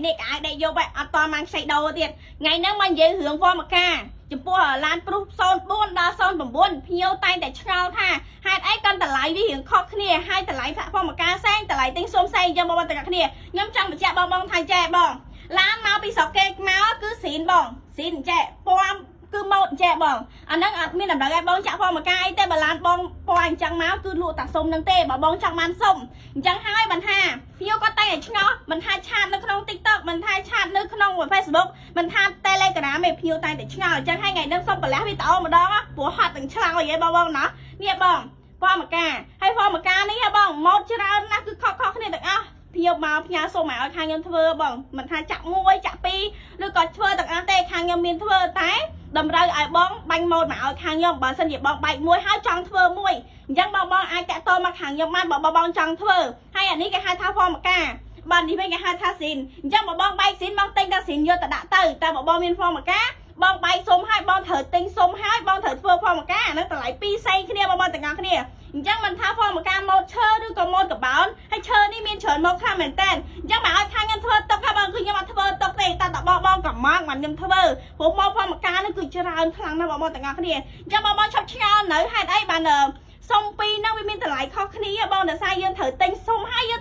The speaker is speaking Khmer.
នេះក៏អាចដេកយកបែបអត់តបានខ្ចីដោទៀតថ្ងៃហ្នឹងមកនិយាយរឿងវមកការចំពោះឡានព្រុស04ដល់09ភ្ញៀវតែងតែឆ្ងល់ថាហេតុអីកាន់តម្លៃវារៀងខុសគ្នាហើយតម្លៃសហព័ន្ធមកការផ្សេងតម្លៃទិញសុំផ្សេងអញ្ចឹងបងទាំងគ្នាខ្ញុំចង់បញ្ជាក់បងថាចេះបងឡានមកពីស្រុកគេមកគឺស៊ីនបងស៊ីនចេះពណ៌គឺម៉ូតចេះបងអាហ្នឹងអត់មានតម្រូវឲ្យបងចាក់ផងមកការអីទេបើឡានបងពណ៌អញ្ចឹងមកគឺលក់តែសុំនឹងទេបើបងចង់បានសុំអញ្ចឹងហើយបានថាភ្ញៀវគាត់តែងតែឆ្ងល់មិនថាឆាតនៅក្នុង TikTok មិនថាឆាតនៅក្នុង Facebook មិនថា Telegram ឯភ្ញៀវតែងតែឆ្ងល់អញ្ចឹងហើយថ្ងៃហ្នឹងសុំប្រលះវីដេអូម្ដងព្រោះហត់ទាំងឆ្លោយហីបងណានេះបងពណ៌មកការហើយពណ៌មកការនេះហ៎បងម៉ូតច្រើនណាស់គឺខុសគ្នាទាំងអស់ភ្ញៀវមកផ្ញើសុំមកឲ្យខាងខ្ញុំធ្វើបងមិនថាចាក់1ចាក់2ឬក៏ធ្វើទាំងអស់ទេខាងខ្ញុំមានធ្វើតែតម្រូវឲ្យបងបាញ់ម៉ូតមកឲ្យខាងខ្ញុំបើសិនជាបងបែកមួយហើយចង់ធ្វើមួយអញ្ចឹងបងអាចតាក់ទងមកខាងខ្ញុំបានបើបងចង់ធ្វើហើយអានេះគេហៅថាពណ៌មកការបាទនេះវិញគេហៅថាស៊ីនអញ្ចឹងបើបងបែកស៊ីនបងទិញតែស៊ីនយកទៅដាក់ទៅតែបើបងមានពណ៌មកការបងបែកសុំហើយបងត្រូវទិញសុំហើយបងត្រូវធ្វើពណ៌មកការអានឹងតម្លៃ2ផ្សេងគ្នាបងទាំងអស់គ្នាអញ្ចឹងមិនថាពណ៌មកការម៉ូតឈើឬក៏ម៉ូតកបោនហើយឈើនេះមានច្រើនម៉ូតខ្លះមែនតើអញ្ចឹងមកឲ្យខាងខ្ញុំធ្វើទុកហើយបងគឺខ្ញុំអត់ធ្វើទុកទេតែបងកំងបានខ្ញុំធ្វើព្រោះមកពណ៌មកការនេះគឺច្រើនខ្លាំងណាស់បងទាំងអស់គ្នាអញ្ចឹងបងឈប់ឆ្ងល់នៅហេតុអីបានសុំពីរហ្នឹងវាមានតម្លៃខុសគ្នាបងដោយសារយើងត្រូវទិញសុំហើយយើង